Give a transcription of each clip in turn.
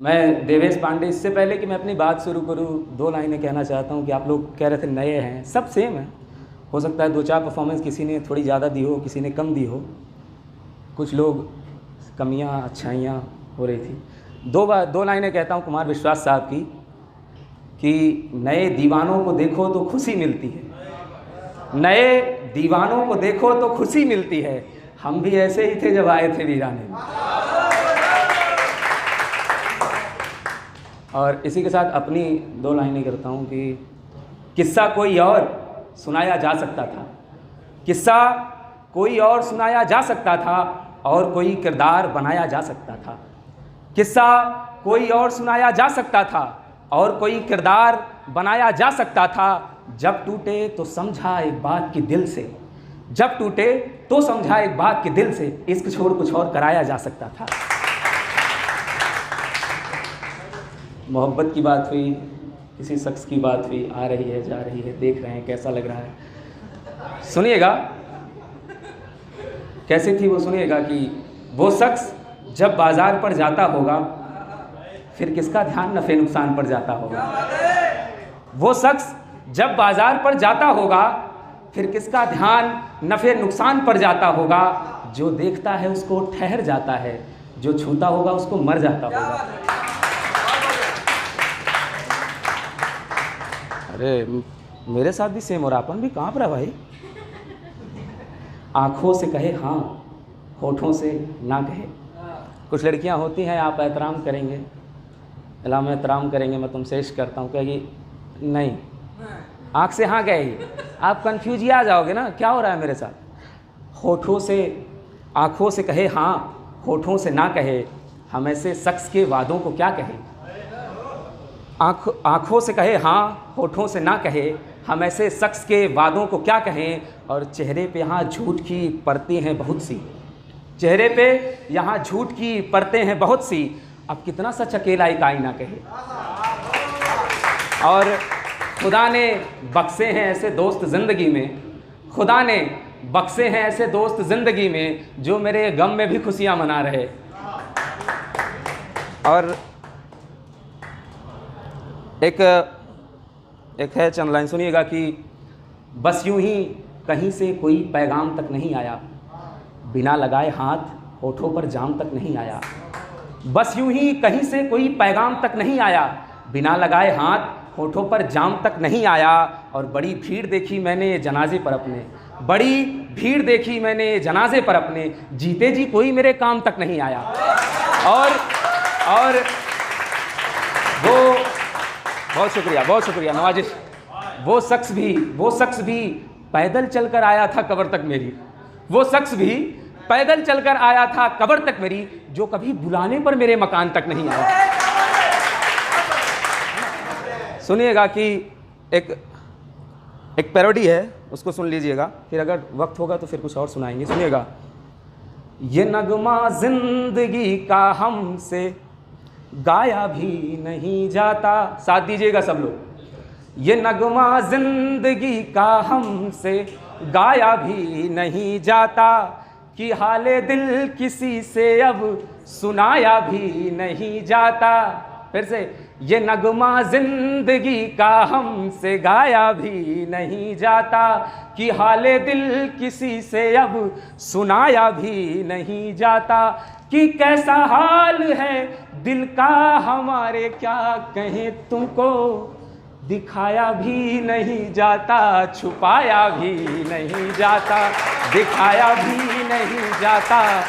मैं देवेश पांडे। इससे पहले कि मैं अपनी बात शुरू करूं, 2 लाइनें कहना चाहता हूं कि आप लोग कह रहे थे नए हैं, सब सेम है। हो सकता है 2-4 परफॉर्मेंस किसी ने थोड़ी ज़्यादा दी हो, किसी ने कम दी हो, कुछ लोग कमियां अच्छाइयां हो रही थी। 2 लाइनें कहता हूं कुमार विश्वास साहब की कि नए दीवानों को देखो तो खुशी मिलती है, नए दीवानों को देखो तो खुशी मिलती है, हम भी ऐसे ही थे जब आए थे वीराने में। और इसी के साथ अपनी 2 लाइनें करता हूँ कि किस्सा कोई और सुनाया जा सकता था, किस्सा कोई और सुनाया जा सकता था और कोई किरदार बनाया जा सकता था, किस्सा कोई और सुनाया जा सकता था और कोई किरदार बनाया जा सकता था। जब टूटे तो समझा एक बात की दिल से, जब टूटे तो समझा एक बात की दिल से, इश्क छोड़ कुछ और कराया जा सकता था। मोहब्बत की बात हुई, किसी शख्स की बात हुई, आ रही है जा रही है, देख रहे हैं कैसा लग रहा है। सुनिएगा कैसी थी वो, सुनिएगा कि वो शख्स जब बाज़ार पर जाता होगा फिर किसका ध्यान नफ़े नुकसान पर जाता होगा। वो शख्स जब बाज़ार पर जाता होगा फिर किसका ध्यान नफ़े नुकसान पर जाता होगा। जो देखता है उसको ठहर जाता है, जो छूता होगा उसको मर जाता होगा। अरे मेरे साथ भी सेम हो रहा, अपन भी काँप रहा भाई। आँखों से कहे हाँ, होठों से ना कहे। कुछ लड़कियां होती हैं, आप एहतराम करेंगे, इलाम एहतराम करेंगे, मैं तुमसे इश्क करता हूँ, कहेगी नहीं, आँख से हाँ कहेगी, आप कंफ्यूज ही आ जाओगे ना, क्या हो रहा है मेरे साथ। होठों से, आँखों से कहे हाँ, होठों से ना कहे, हम ऐसे शख्स के वादों को क्या कहें। आँखों से कहे हाँ, होठों से ना कहे, हम ऐसे शख्स के वादों को क्या कहें। और चेहरे पे यहाँ झूठ की परतें हैं बहुत सी, चेहरे पे यहाँ झूठ की परतें हैं बहुत सी, अब कितना सच अकेला एक आईना कहे। और खुदा ने बख्शे हैं ऐसे दोस्त ज़िंदगी में, खुदा ने बख्शे हैं ऐसे दोस्त ज़िंदगी में, जो मेरे गम में भी खुशियाँ मना रहे। और एक है चंद लाइन, सुनिएगा कि बस यूं ही कहीं से कोई पैगाम तक नहीं आया, बिना लगाए हाथ होठों पर जाम तक नहीं आया। बस यूं ही कहीं से कोई पैगाम तक नहीं आया, बिना लगाए हाथ होठों पर जाम तक नहीं आया। और बड़ी भीड़ देखी मैंने जनाजे पर अपने, बड़ी भीड़ देखी मैंने जनाजे पर अपने, जीते जी कोई मेरे काम तक नहीं आया। और वो बहुत शुक्रिया नवाजिश। वो शख्स भी पैदल चलकर आया था कब्र तक मेरी, वो शख्स भी पैदल चलकर आया था कब्र तक मेरी, जो कभी बुलाने पर मेरे मकान तक नहीं आया। सुनिएगा कि एक पैरोडी है, उसको सुन लीजिएगा, फिर अगर वक्त होगा तो फिर कुछ और सुनाएंगे। सुनिएगा, ये नगमा जिंदगी का हमसे गाया भी नहीं जाता, साथ दीजिएगा सब लोग। ये नगमा जिंदगी का हमसे गाया भी नहीं जाता, कि हाले दिल किसी से अब सुनाया भी नहीं जाता। फिर से, ये नगमा जिंदगी का हमसे गाया भी नहीं जाता, कि हाले दिल किसी से अब सुनाया भी नहीं जाता। कि कैसा हाल है दिल का हमारे, क्या कहें तुमको, दिखाया भी नहीं जाता, छुपाया भी नहीं जाता, दिखाया भी नहीं जाता,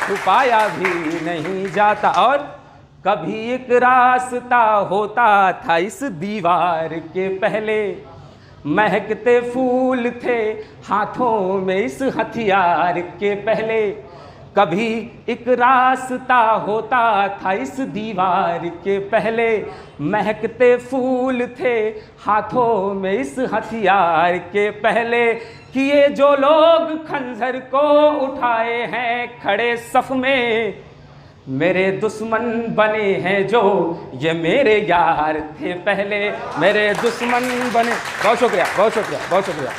छुपाया भी नहीं जाता। और कभी एक रास्ता होता था इस दीवार के पहले, महकते फूल थे हाथों में इस हथियार के पहले। कभी एक रास्ता होता था इस दीवार के पहले, महकते फूल थे हाथों में इस हथियार के पहले। कि ये जो लोग खंजर को उठाए हैं खड़े सफ में, मेरे दुश्मन बने हैं जो ये मेरे यार थे पहले, मेरे दुश्मन बने। बहुत शुक्रिया।